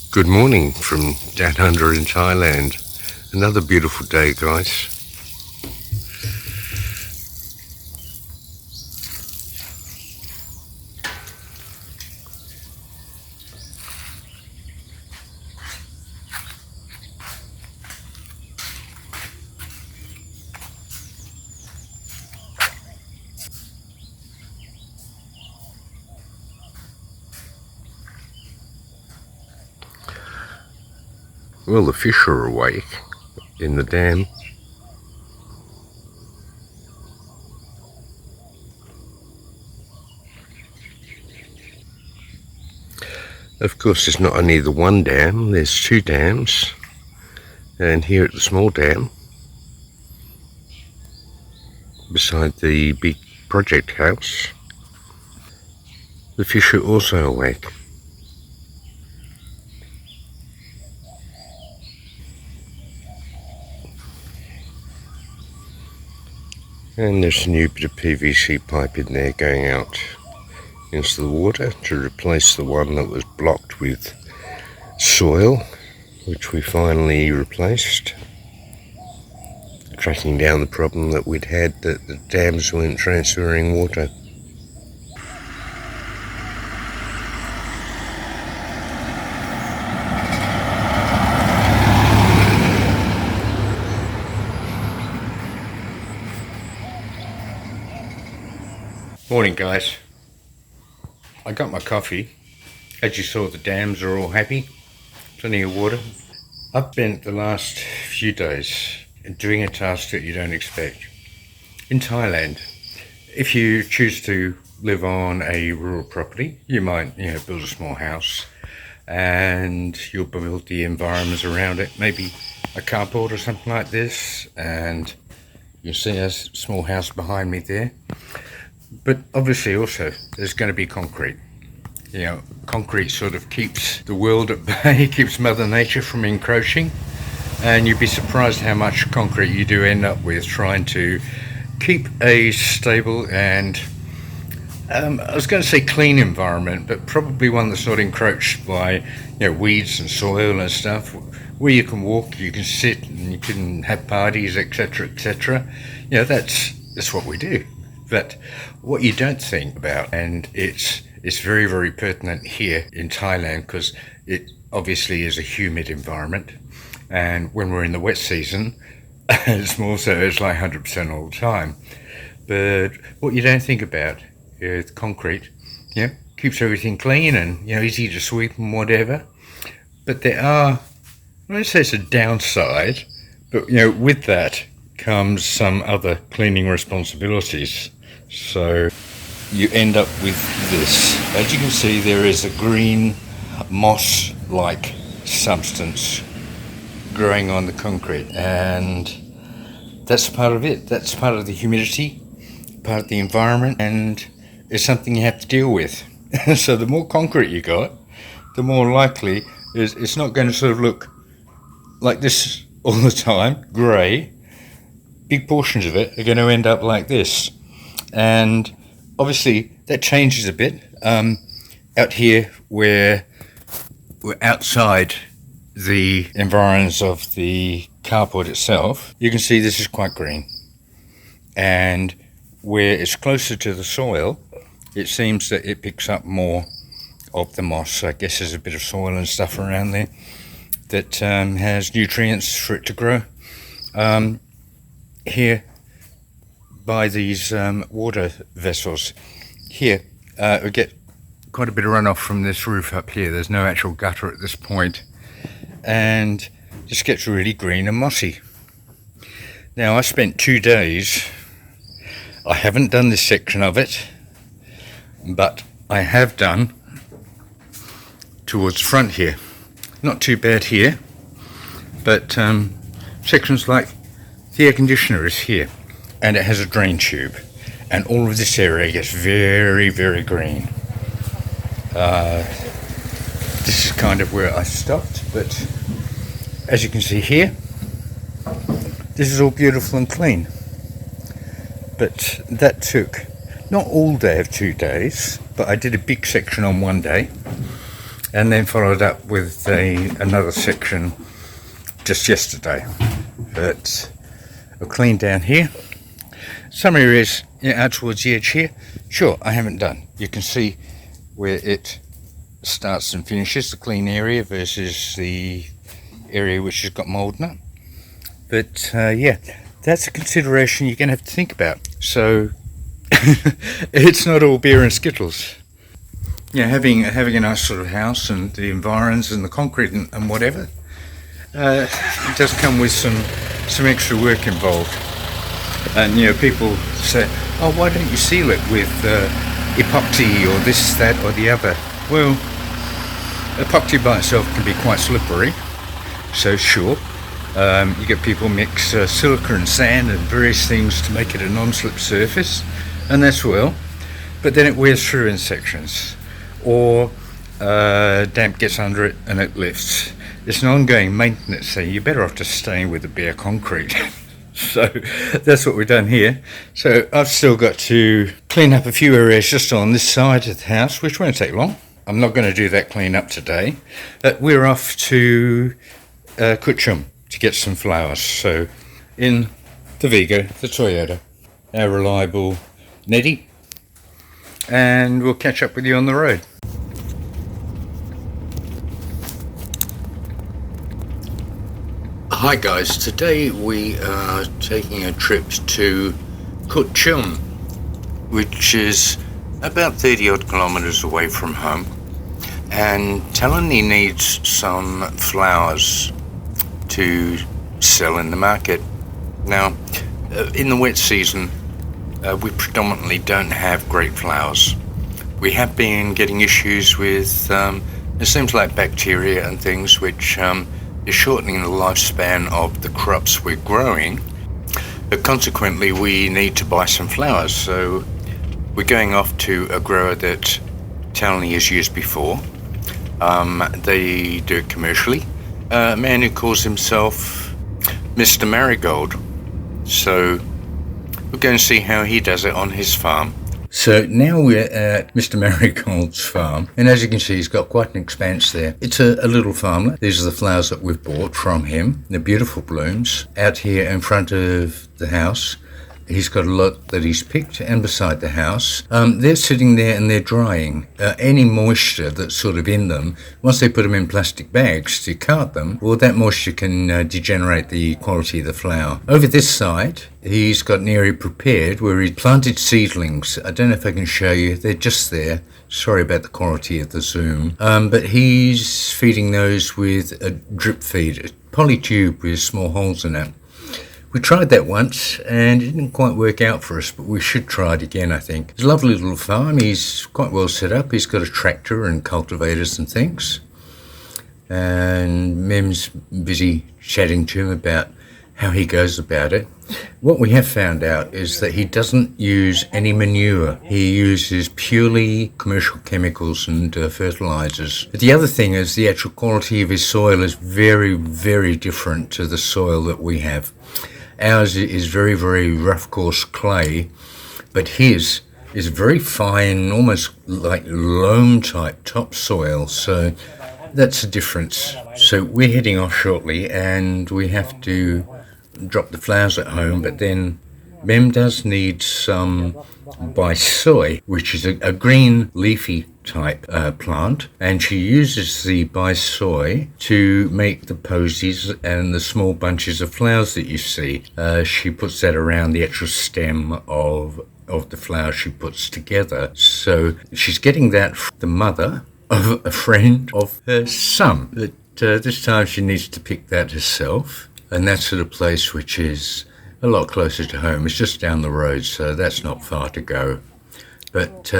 Good morning from down under in Thailand. Another beautiful day, guys. Well, the fish are awake in the dam. Of course, there's not only the one dam, there's two dams. And here at the small dam, beside the big project house, the fish are also awake. And there's a new bit of PVC pipe in there going out into the water to replace the one that was blocked with soil, which we finally replaced, tracking down the problem that we'd had that the dams weren't transferring water. Morning, guys. I got my coffee. As you saw, the dams are all happy. Plenty of water. I've spent the last few days doing a task that you don't expect. In Thailand, if you choose to live on a rural property, you might build a small house and you'll build the environments around it, maybe a carport or something like this, and you'll see a small house behind me there. But obviously also there's going to be concrete. Concrete sort of keeps the world at bay, keeps Mother Nature from encroaching, and you'd be surprised how much concrete you do end up with trying to keep a stable and, I was going to say clean environment, but probably one that's not encroached by weeds and soil and stuff, where you can walk, you can sit, and you can have parties, etc., etc. That's what we do. But what you don't think about, and it's very, very pertinent here in Thailand because it obviously is a humid environment, and when we're in the wet season, it's more so, it's like 100% all the time. But what you don't think about is concrete, keeps everything clean and easy to sweep and whatever. But there are, I won't say it's a downside, but with that comes some other cleaning responsibilities. So you end up with this. As you can see, there is a green moss-like substance growing on the concrete, and that's part of it. That's part of the humidity, part of the environment, and it's something you have to deal with. So the more concrete you got, the more likely it's not going to sort of look like this all the time, grey. Big portions of it are going to end up like this. And obviously that changes a bit. Out here where we're outside the environs of the carport itself, you can see this is quite green. And where it's closer to the soil, it seems that it picks up more of the moss. I guess there's a bit of soil and stuff around there that has nutrients for it to grow. Here by these water vessels here, we get quite a bit of runoff from this roof up here. There's no actual gutter at this point, and just gets really green and mossy. Now I spent 2 days, I haven't done this section of it, but I have done towards the front here. Not too bad here, but sections like the air conditioner is here, and it has a drain tube, and all of this area gets very, very green. This is kind of where I stopped, but as you can see here, this is all beautiful and clean. But that took not all day of 2 days, but I did a big section on one day, and then followed up with another section just yesterday. But I've cleaned down here. Some areas out towards the edge here, sure, I haven't done. You can see where it starts and finishes, the clean area versus the area which has got mould in it. But yeah, that's a consideration you're going to have to think about. So it's not all beer and skittles. Yeah, having a nice sort of house and the environs and the concrete and whatever, it does come with some extra work involved. And people say, oh, why don't you seal it with epoxy or this, that or the other? Well, epoxy by itself can be quite slippery, so sure, you get people mix silica and sand and various things to make it a non-slip surface, and that's well, but then it wears through in sections, or damp gets under it and it lifts. It's an ongoing maintenance thing. You're better off just staying with the bare concrete. So that's what we've done here. So I've still got to clean up a few areas just on this side of the house, which won't take long. I'm not going to do that clean up today. We're off to Kutchum to get some flowers. So in the Vigo, the Toyota, our reliable Neddy, and we'll catch up with you on the road. Hi guys, today we are taking a trip to Kutchum, which is about 30 odd kilometres away from home, and Talani needs some flowers to sell in the market. Now, in the wet season, we predominantly don't have great flowers. We have been getting issues with, it seems like bacteria and things which is shortening the lifespan of the crops we're growing, but consequently we need to buy some flowers. So we're going off to a grower that Talani has used before. They do it commercially. A man who calls himself Mr. Marigold. So we're going to see how he does it on his farm. So now we're at Mr. Marigold's farm, and as you can see, he's got quite an expanse there. It's a little farmlet. These are the flowers that we've bought from him. They're beautiful blooms. Out here in front of the house, he's got a lot that he's picked, and beside the house, they're sitting there and they're drying. Any moisture that's sort of in them, once they put them in plastic bags to cart them, well, that moisture can degenerate the quality of the flower. Over this side, he's got an area prepared where he planted seedlings. I don't know if I can show you. They're just there. Sorry about the quality of the zoom. But he's feeding those with a drip feed, a polytube with small holes in it. We tried that once and it didn't quite work out for us, but we should try it again, I think. It's a lovely little farm. He's quite well set up. He's got a tractor and cultivators and things. And Mem's busy chatting to him about how he goes about it. What we have found out is that he doesn't use any manure. He uses purely commercial chemicals and fertilizers. But the other thing is the actual quality of his soil is very, very different to the soil that we have. Ours is very, very rough, coarse clay, but his is very fine, almost like loam type topsoil. So that's the difference. So we're heading off shortly and we have to drop the flowers at home, but then Mem does need some soy, which is a green leafy type plant, and she uses the soy to make the posies and the small bunches of flowers that you see. She puts that around the actual stem of the flower she puts together. So she's getting that from the mother of a friend of her son, but this time she needs to pick that herself, and that's at a place which is a lot closer to home. It's just down the road, so that's not far to go. But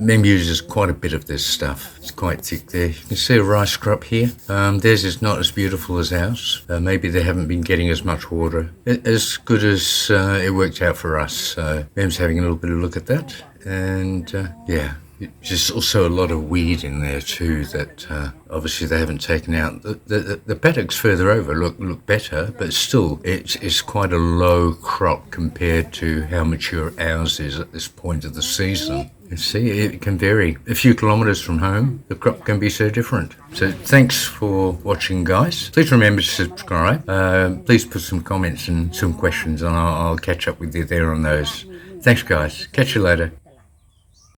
Mem uses quite a bit of this stuff. It's quite thick there. You can see a rice crop here. Theirs is not as beautiful as ours. Maybe they haven't been getting as much water. As good as it worked out for us. So Mem's having a little bit of a look at that. And yeah, There's also a lot of weed in there too that obviously they haven't taken out. The paddocks further over look better, but still it's quite a low crop compared to how mature ours is at this point of the season. You see, it can vary. A few kilometres from home, the crop can be so different. So thanks for watching, guys. Please remember to subscribe. Please put some comments and some questions, and I'll catch up with you there on those. Thanks, guys. Catch you later.